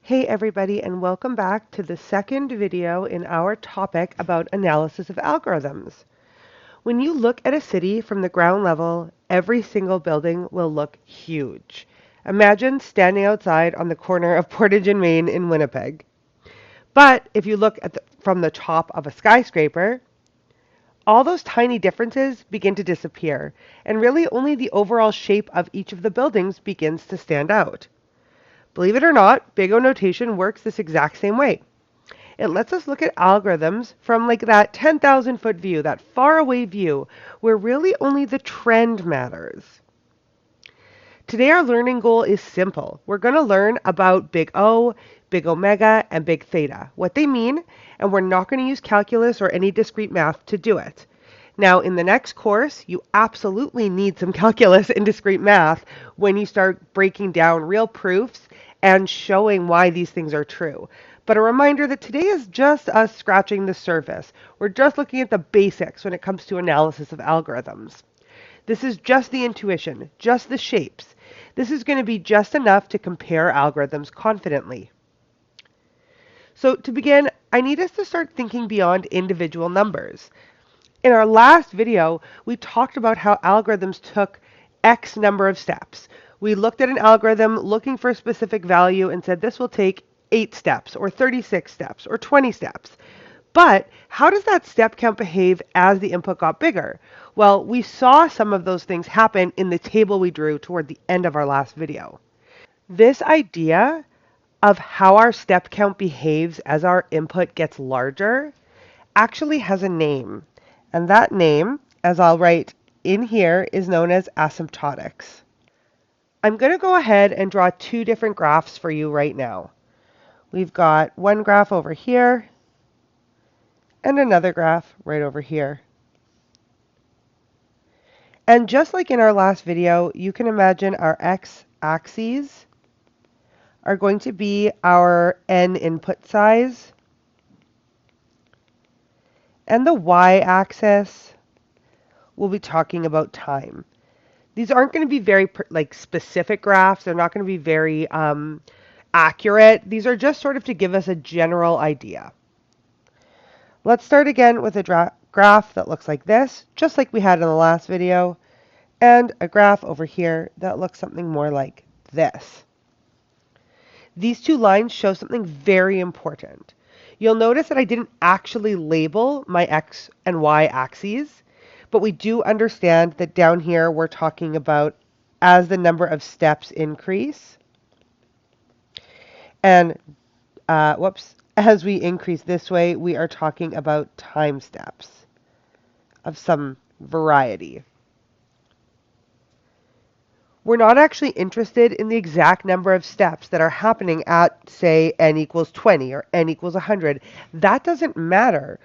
Hey everybody, and welcome back to the second video in our topic about analysis of algorithms. When you look at a city from the ground level, every single building will look huge. Imagine standing outside on the corner of Portage and Main in Winnipeg. But if you look from the top of a skyscraper, all those tiny differences begin to disappear, and really only the overall shape of each of the buildings begins to stand out. Believe it or not, Big O notation works this exact same way. It lets us look at algorithms from like that 10,000 foot view, that far away view, where really only the trend matters. Today our learning goal is simple. We're going to learn about Big O, Big Omega, and Big Theta, what they mean, and we're not going to use calculus or any discrete math to do it. Now, in the next course, you absolutely need some calculus and discrete math when you start breaking down real proofs and showing why these things are true. But a reminder that today is just us scratching the surface. We're just looking at the basics when it comes to analysis of algorithms. This is just the intuition, just the shapes. This is going to be just enough to compare algorithms confidently. So to begin, I need us to start thinking beyond individual numbers. In our last video, we talked about how algorithms took X number of steps. We looked at an algorithm looking for a specific value and said this will take 8 steps or 36 steps or 20 steps. But how does that step count behave as the input got bigger? Well, we saw some of those things happen in the table we drew toward the end of our last video. This idea of how our step count behaves as our input gets larger actually has a name. And that name, as I'll write in here, is known as asymptotics. I'm going to go ahead and draw two different graphs for you right now. We've got one graph over here and another graph right over here. And just like in our last video, you can imagine our x-axes are going to be our n input size, and the y-axis will be talking about time. These aren't going to be very specific graphs. They're not going to be very accurate. These are just sort of to give us a general idea. Let's start again with a graph that looks like this, just like we had in the last video, and a graph over here that looks something more like this. These two lines show something very important. You'll notice that I didn't actually label my x and y axes, but we do understand that down here we're talking about as the number of steps increase. And as we increase this way, we are talking about time steps of some variety. We're not actually interested in the exact number of steps that are happening at, say, n equals 20 or n equals 100. That doesn't matter.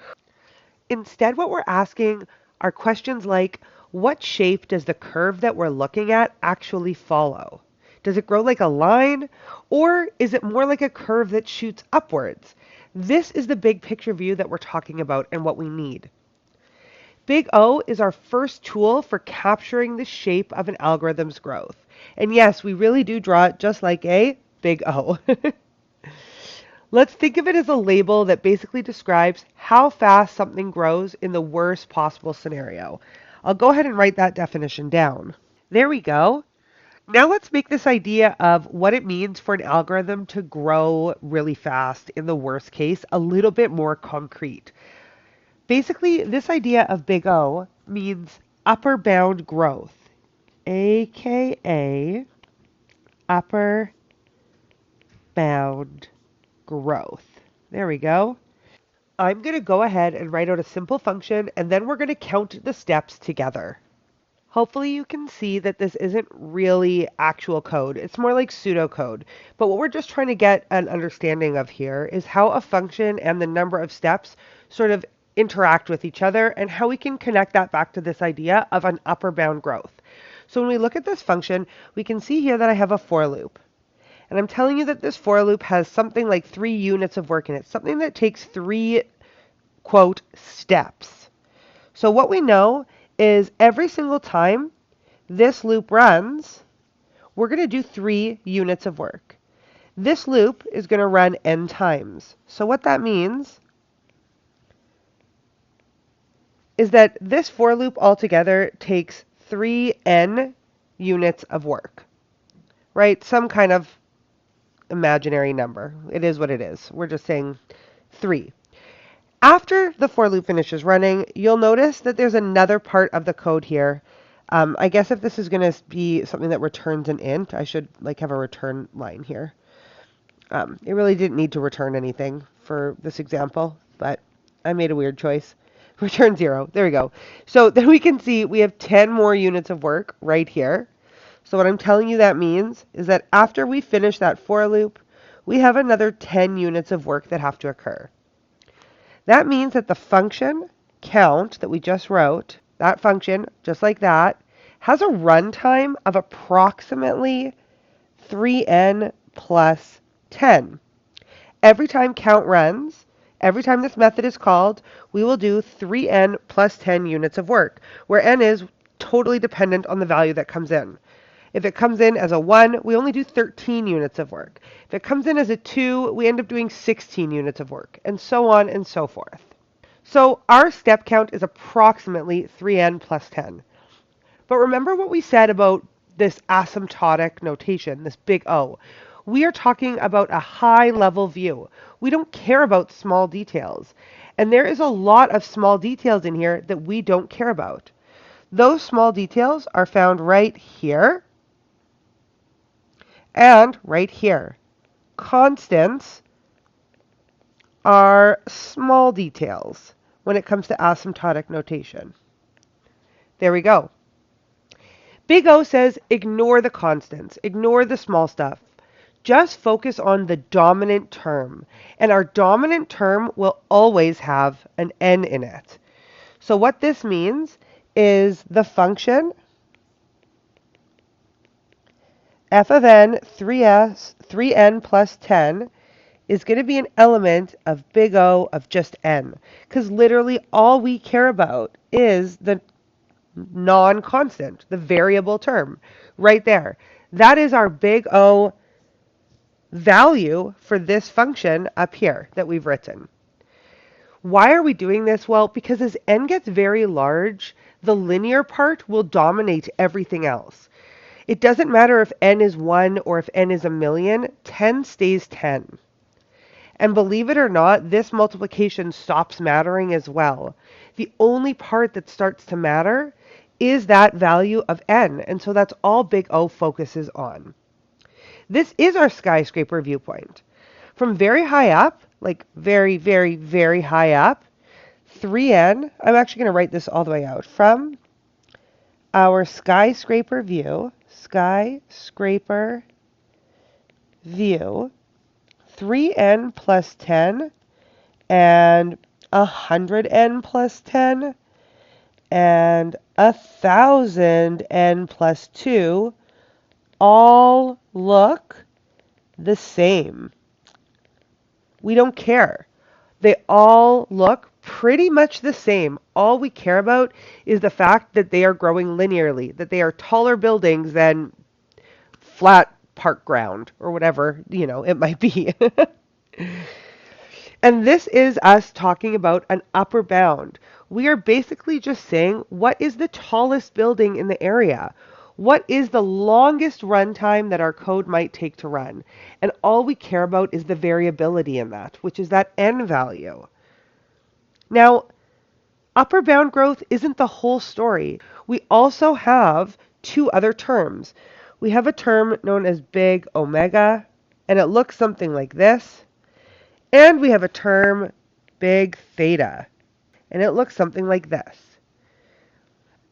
Instead, what we're asking are questions like, what shape does the curve that we're looking at actually follow? Does it grow like a line, or is it more like a curve that shoots upwards? This is the big picture view that we're talking about and what we need. Big O is our first tool for capturing the shape of an algorithm's growth. And yes, we really do draw it just like a big O. Let's think of it as a label that basically describes how fast something grows in the worst possible scenario. I'll go ahead and write that definition down. There we go. Now let's make this idea of what it means for an algorithm to grow really fast in the worst case a little bit more concrete. Basically, this idea of big O means upper bound growth, aka upper bound growth. There we go. I'm going to go ahead and write out a simple function, and then we're going to count the steps together. Hopefully you can see that this isn't really actual code. It's more like pseudocode. But what we're just trying to get an understanding of here is how a function and the number of steps sort of interact with each other and how we can connect that back to this idea of an upper bound growth. So when we look at this function, we can see here that I have a for loop. And I'm telling you that this for loop has something like 3 units of work in it, something that takes 3, quote, steps. So what we know is every single time this loop runs, we're going to do 3 units of work. This loop is going to run n times. So what that means is that this for loop altogether takes 3n units of work, right? Some kind of imaginary number. It is what it is. We're just saying 3. After the for loop finishes running, you'll notice that there's another part of the code here. I guess if this is going to be something that returns an int, I should have a return line here. It really didn't need to return anything for this example, but I made a weird choice. Return 0. There we go. So then we can see we have 10 more units of work right here. So what I'm telling you that means is that after we finish that for loop, we have another 10 units of work that have to occur. That means that the function count that we just wrote, that function, just like that, has a runtime of approximately 3n plus 10. Every time count runs, every time this method is called, we will do 3n plus 10 units of work, where n is totally dependent on the value that comes in. If it comes in as a 1, we only do 13 units of work. If it comes in as a 2, we end up doing 16 units of work, and so on and so forth. So our step count is approximately 3n plus 10. But remember what we said about this asymptotic notation, this big O. We are talking about a high-level view. We don't care about small details. And there is a lot of small details in here that we don't care about. Those small details are found right here and right here. Constants are small details when it comes to asymptotic notation. There we go. Big O says ignore the constants, ignore the small stuff. Just focus on the dominant term. And our dominant term will always have an n in it. So what this means is the function f of n 3n plus 10 is going to be an element of big O of just n. Because literally all we care about is the non-constant, the variable term, right there. That is our big O value for this function up here that we've written. Why are we doing this? Well, because as n gets very large, the linear part will dominate everything else. It doesn't matter if n is 1 or if n is a million, 10 stays 10. And believe it or not, this multiplication stops mattering as well. The only part that starts to matter is that value of n, and so that's all big O focuses on. This is our skyscraper viewpoint. From very high up, like very, very, very high up, 3n, I'm actually going to write this all the way out. From our skyscraper view, 3n plus 10 and 100n plus 10 and 1000n plus 2 all look the same. We don't care. They all look pretty much the same. All we care about is the fact that they are growing linearly, that they are taller buildings than flat park ground or whatever, it might be. And this is us talking about an upper bound. We are basically just saying, what is the tallest building in the area? What is the longest runtime that our code might take to run? And all we care about is the variability in that, which is that n value. Now, upper bound growth isn't the whole story. We also have two other terms. We have a term known as big omega, and it looks something like this. And we have a term, big theta, and it looks something like this.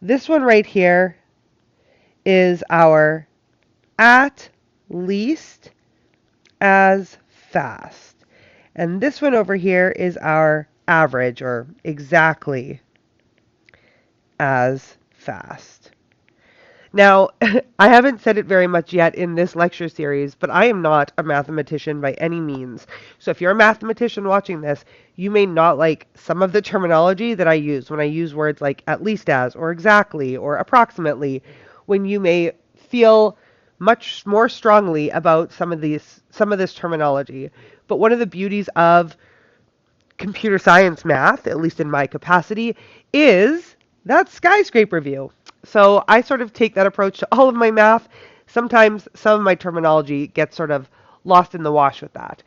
This one right here is our at least as fast. And this one over here is our average, or exactly as fast. Now, I haven't said it very much yet in this lecture series, but I am not a mathematician by any means. So if you're a mathematician watching this, you may not like some of the terminology that I use when I use words like at least as, or exactly, or approximately, when you may feel much more strongly about some of this terminology. But one of the beauties of computer science math, at least in my capacity, is that skyscraper view. So I sort of take that approach to all of my math. Sometimes some of my terminology gets sort of lost in the wash with that.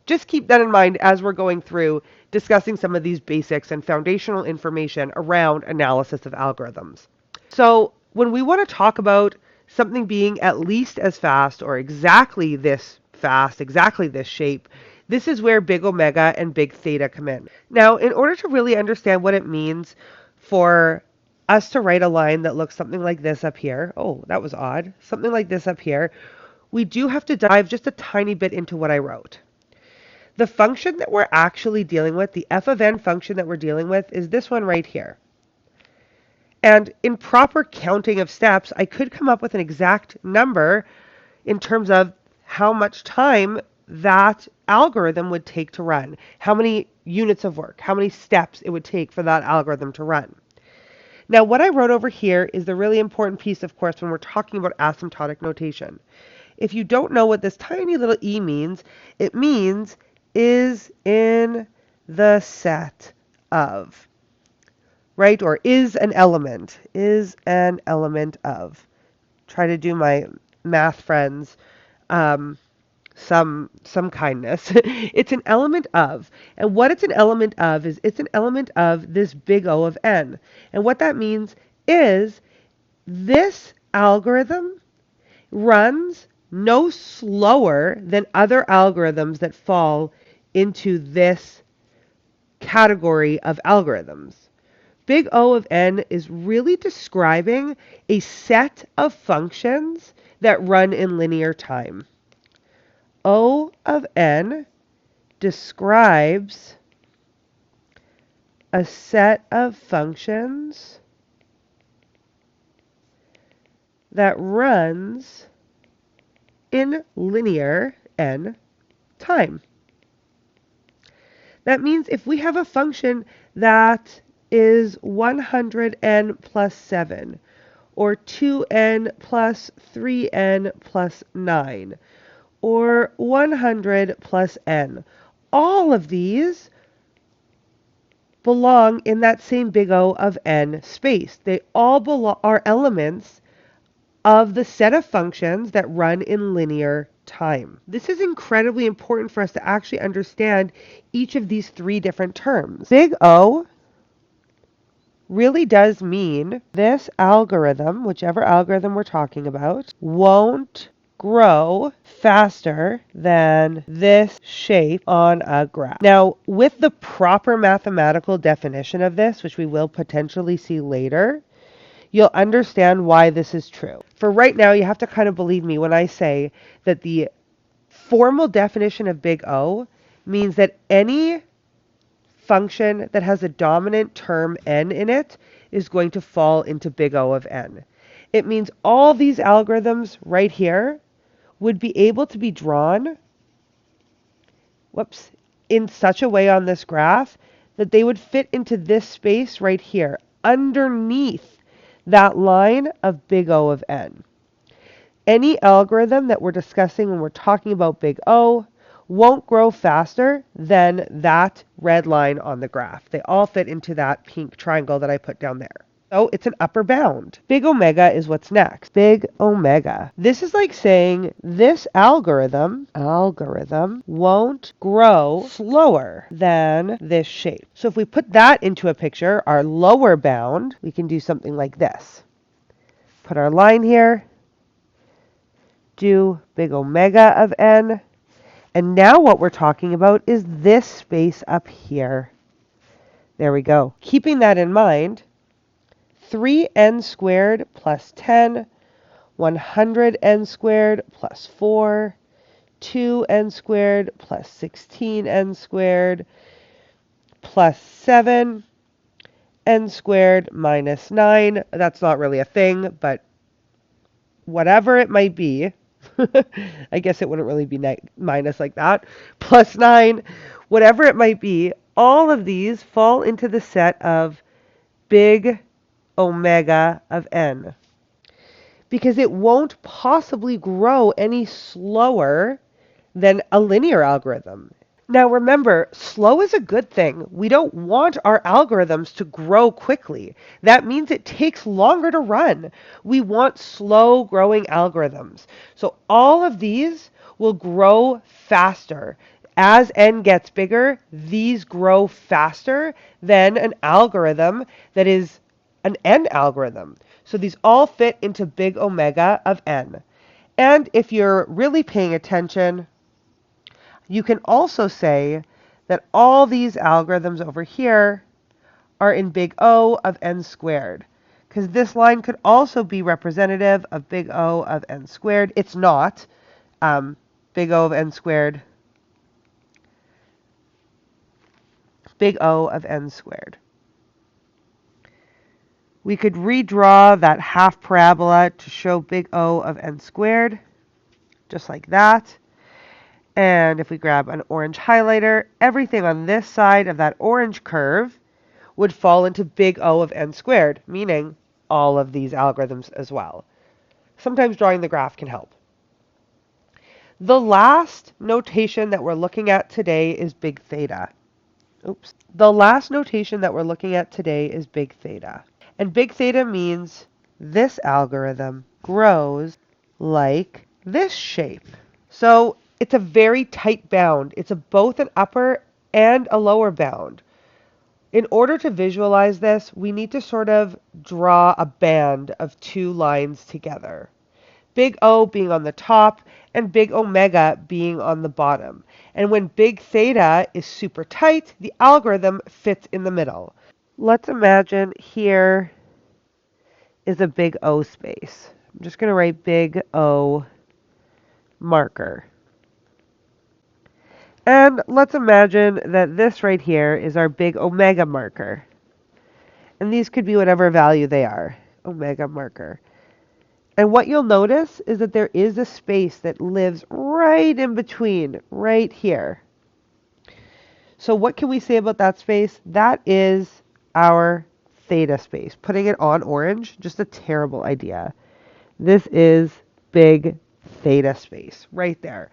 Just keep that in mind as we're going through discussing some of these basics and foundational information around analysis of algorithms. So when we want to talk about something being at least as fast or exactly this fast, exactly this shape, this is where big omega and big theta come in. Now, in order to really understand what it means for us to write a line that looks something like this up here, oh, that was odd, something like this up here, we do have to dive just a tiny bit into what I wrote. The function that we're actually dealing with, the f of n function that we're dealing with, is this one right here. And in proper counting of steps, I could come up with an exact number in terms of how much time that algorithm would take to run, how many units of work, how many steps it would take for that algorithm to run. Now, what I wrote over here is the really important piece, of course, when we're talking about asymptotic notation. If you don't know what this tiny little e means, it means is in the set of, right? Or is an element of. Try to do my math friends some kindness. It's an element of. And what it's an element of is it's an element of this big O of n. And what that means is this algorithm runs no slower than other algorithms that fall into this category of algorithms. Big O of n is really describing a set of functions that run in linear time. O of n describes a set of functions that runs in linear n time. That means if we have a function that is 100n plus 7, or 2n plus 3n plus 9, or 100 plus n, all of these belong in that same big O of n space. They all are elements of the set of functions that run in linear time. This is incredibly important for us to actually understand each of these three different terms. Big O really does mean this algorithm, whichever algorithm we're talking about, won't grow faster than this shape on a graph. Now, with the proper mathematical definition of this, which we will potentially see later, you'll understand why this is true. For right now, you have to kind of believe me when I say that the formal definition of big O means that any function that has a dominant term n in it is going to fall into big O of n. It means all these algorithms right here would be able to be drawn, in such a way on this graph that they would fit into this space right here, underneath that line of big O of n. Any algorithm that we're discussing when we're talking about big O won't grow faster than that red line on the graph. They all fit into that pink triangle that I put down there. So it's an upper bound. Big omega is what's next. Big omega. This is like saying this algorithm won't grow slower than this shape. So if we put that into a picture, our lower bound, we can do something like this. Put our line here, do big omega of n, and now what we're talking about is this space up here. There we go. Keeping that in mind, 3n squared plus 10, 100n squared plus 4, 2n squared plus 16n squared plus 7, n squared minus 9. That's not really a thing, but whatever it might be, I guess it wouldn't really be minus like that, plus 9, whatever it might be, all of these fall into the set of big omega of n. because it won't possibly grow any slower than a linear algorithm. Now remember, slow is a good thing. We don't want our algorithms to grow quickly. That means it takes longer to run. We want slow growing algorithms. So all of these will grow faster. As n gets bigger, these grow faster than an algorithm that is an n algorithm. So these all fit into big omega of n. And if you're really paying attention, you can also say that all these algorithms over here are in big O of n squared, because this line could also be representative of big O of n squared. It's not. Big O of n squared, big O of n squared. We could redraw that half parabola to show big O of n squared, just like that. And if we grab an orange highlighter, everything on this side of that orange curve would fall into big O of n squared, meaning all of these algorithms as well. Sometimes drawing the graph can help. The last notation that we're looking at today is big theta. Oops. The last notation that we're looking at today is big theta. And big theta means this algorithm grows like this shape. So it's a very tight bound. It's both an upper and a lower bound. In order to visualize this, we need to sort of draw a band of two lines together. Big O being on the top and big omega being on the bottom. And when big theta is super tight, the algorithm fits in the middle. Let's imagine here is a big O space. I'm just going to write big O marker. And let's imagine that this right here is our big omega marker. And these could be whatever value they are, omega marker. And what you'll notice is that there is a space that lives right in between, right here. So what can we say about that space? That is our theta space. Putting it on orange, just a terrible idea. This is big theta space, right there.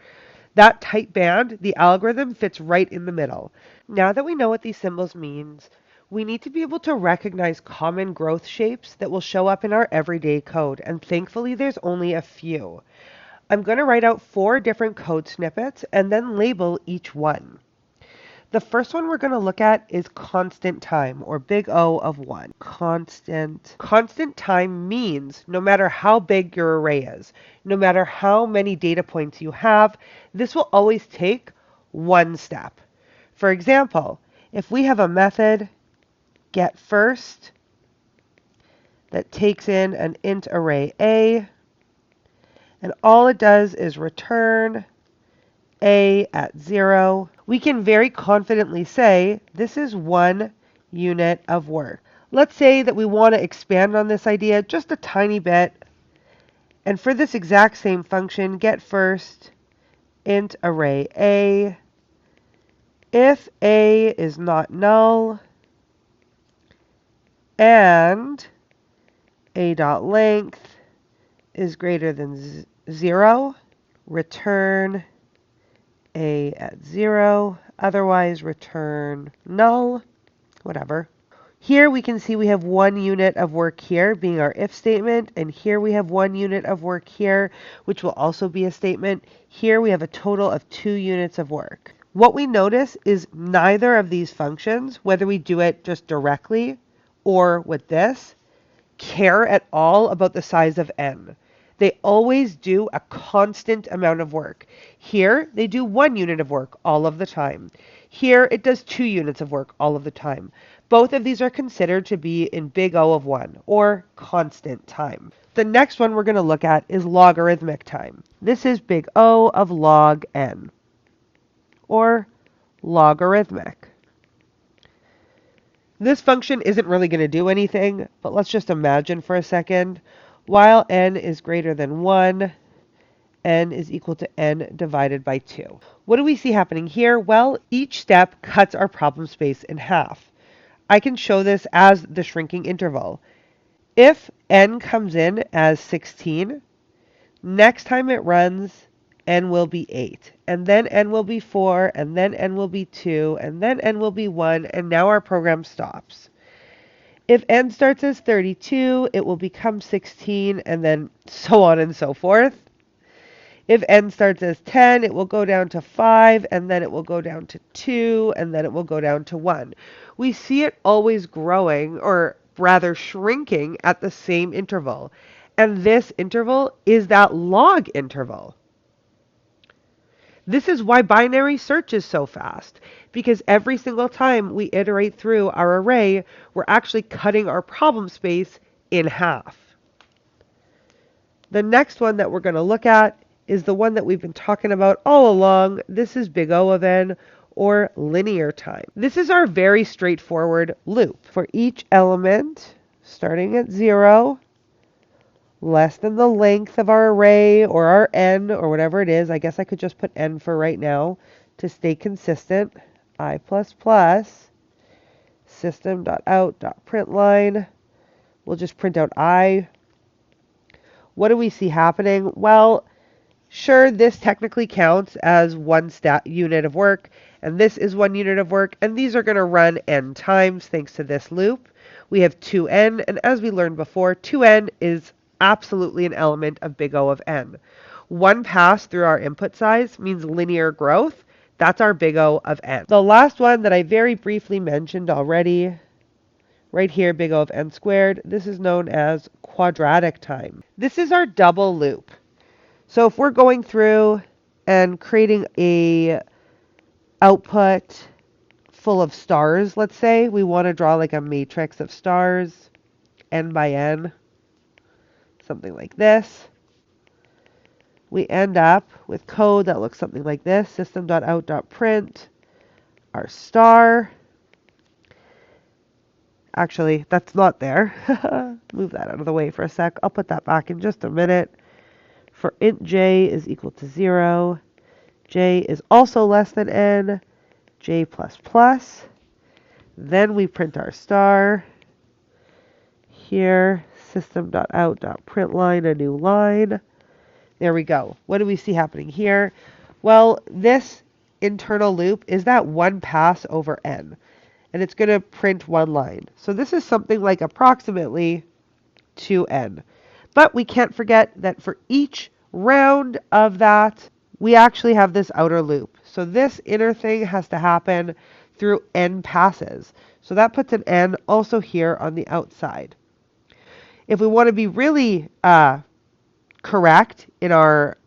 That tight band, the algorithm fits right in the middle. Now that we know what these symbols means, we need to be able to recognize common growth shapes that will show up in our everyday code, and thankfully there's only a few. I'm going to write out 4 different code snippets and then label each one. The first one we're going to look at is constant time, or big O of 1. Constant time means no matter how big your array is, no matter how many data points you have, this will always take one step. For example, if we have a method get first that takes in an int array A, and all it does is return A at 0, we can very confidently say this is 1 unit of work. Let's say that we want to expand on this idea just a tiny bit. And for this exact same function, get first int array A. If A is not null and A.length is greater than 0, return A at 0, otherwise return null, whatever. Here we can see we have 1 unit of work here being our if statement, and here we have 1 unit of work here, which will also be a statement. Here we have a total of 2 units of work. What we notice is neither of these functions, whether we do it just directly or with this, care at all about the size of n. They always do a constant amount of work. Here, they do 1 unit of work all of the time. Here, it does 2 units of work all of the time. Both of these are considered to be in big O of 1, or constant time. The next one we're going to look at is logarithmic time. This is big O of log n, or logarithmic. This function isn't really going to do anything, but let's just imagine for a second. While n is greater than 1, n is equal to n divided by 2. What do we see happening here? Well, each step cuts our problem space in half. I can show this as the shrinking interval. If n comes in as 16, next time it runs, n will be 8, and then n will be 4, and then n will be 2, and then n will be 1, and now our program stops. If n starts as 32, it will become 16, and then so on and so forth. If n starts as 10, it will go down to 5, and then it will go down to 2, and then it will go down to 1. We see it always growing, or rather shrinking, at the same interval. And this interval is that log interval. This is why binary search is so fast, because every single time we iterate through our array, we're actually cutting our problem space in half. The next one that we're going to look at is the one that we've been talking about all along. This is big O of n, or linear time. This is our very straightforward loop. For each element, starting at 0, less than the length of our array, or our n, or whatever it is. I guess I could just put n for right now to stay consistent. I++, system.out.println. We'll just print out I. What do we see happening? Well, sure, this technically counts as one unit of work, and this is 1 unit of work, and these are going to run n times thanks to this loop. We have 2n, and as we learned before, 2n is absolutely an element of big O of n. One pass through our input size means linear growth. That's our big O of n. The last one that I very briefly mentioned already, right here, big O of n squared, this is known as quadratic time. This is our double loop. So if we're going through and creating a output full of stars, let's say, we want to draw like a matrix of stars, n by n, something like this. We end up with code that looks something like this, system.out.print, our star. Actually, that's not there. Move that out of the way for a sec. I'll put that back in just a minute. For int j is equal to 0, j is also less than n, j++. Then we print our star. Here, system.out.println, a new line. There we go. What do we see happening here? Well, this internal loop is that one pass over n, and it's going to print one line. So this is something like approximately 2n. But we can't forget that for each round of that, we actually have this outer loop. So this inner thing has to happen through n passes. So that puts an n also here on the outside. If we want to be really correct in our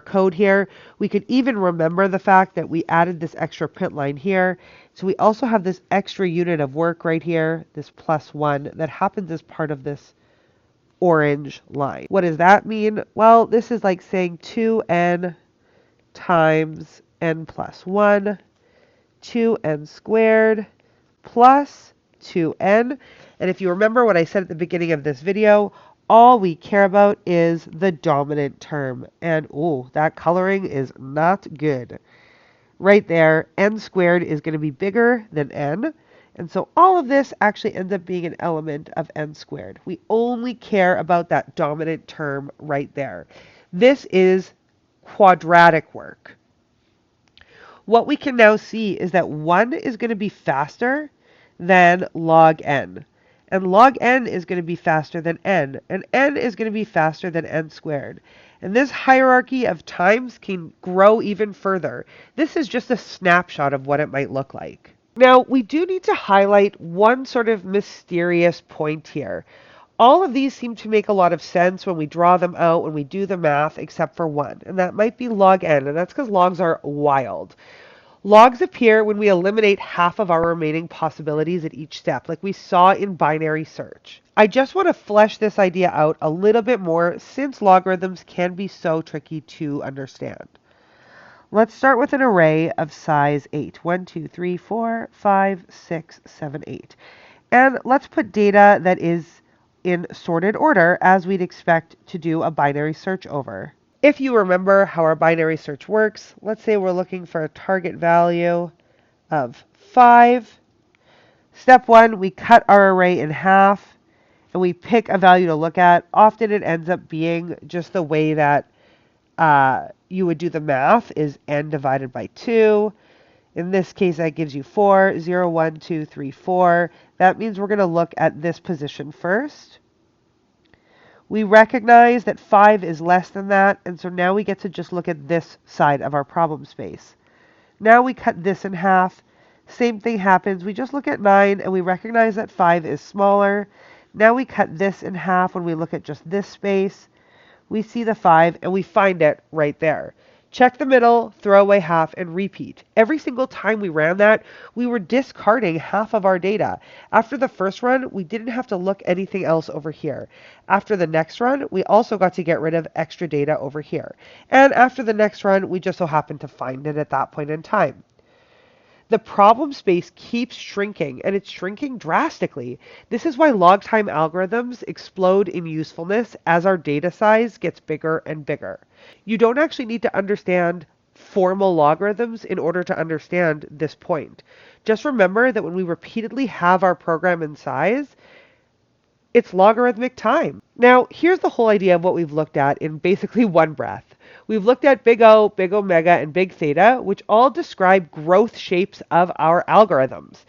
code here, we could even remember the fact that we added this extra print line here. So we also have this extra unit of work right here, this +1, that happens as part of this orange line. What does that mean? Well, this is like saying 2n times n plus 1, 2n squared plus 2n. And if you remember what I said at the beginning of this video, all we care about is the dominant term. And oh, that coloring is not good. Right there, n squared is going to be bigger than n. And so all of this actually ends up being an element of n squared. We only care about that dominant term right there. This is quadratic work. What we can now see is that 1 is going to be faster than log n. And log n is going to be faster than n. And n is going to be faster than n squared. And this hierarchy of times can grow even further. This is just a snapshot of what it might look like. Now, we do need to highlight one sort of mysterious point here. All of these seem to make a lot of sense when we draw them out, when we do the math, except for one, and that might be log n, and that's because logs are wild. Logs appear when we eliminate half of our remaining possibilities at each step, like we saw in binary search. I just want to flesh this idea out a little bit more since logarithms can be so tricky to understand. Let's start with an array of size 8. 1, 2, 3, 4, 5, 6, 7, 8. And let's put data that is in sorted order as we'd expect to do a binary search over. If you remember how our binary search works, let's say we're looking for a target value of 5. Step 1, we cut our array in half, and we pick a value to look at, often it ends up being just the way that you would do the math is n divided by 2. In this case, that gives you 4, 0, 1, 2, 3, 4. That means we're going to look at this position first. We recognize that 5 is less than that, and so now we get to just look at this side of our problem space. Now we cut this in half. Same thing happens. We just look at 9, and we recognize that 5 is smaller. Now we cut this in half when we look at just this space. We see the 5, and we find it right there. Check the middle, throw away half, and repeat. Every single time we ran that, we were discarding half of our data. After the first run, we didn't have to look anything else over here. After the next run, we also got to get rid of extra data over here. And after the next run, we just so happened to find it at that point in time. The problem space keeps shrinking, and it's shrinking drastically. This is why log time algorithms explode in usefulness as our data size gets bigger and bigger. You don't actually need to understand formal logarithms in order to understand this point. Just remember that when we repeatedly have our program in size, it's logarithmic time. Now, here's the whole idea of what we've looked at in basically one breath. We've looked at big O, big omega, and big theta, which all describe growth shapes of our algorithms.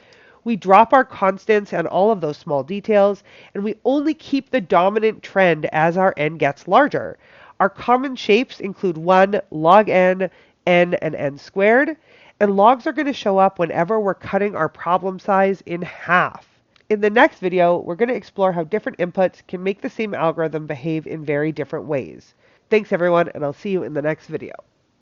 We drop our constants and all of those small details, and we only keep the dominant trend as our n gets larger. Our common shapes include 1, log n, and n squared, and logs are going to show up whenever we're cutting our problem size in half. In the next video, we're going to explore how different inputs can make the same algorithm behave in very different ways. Thanks everyone, and I'll see you in the next video.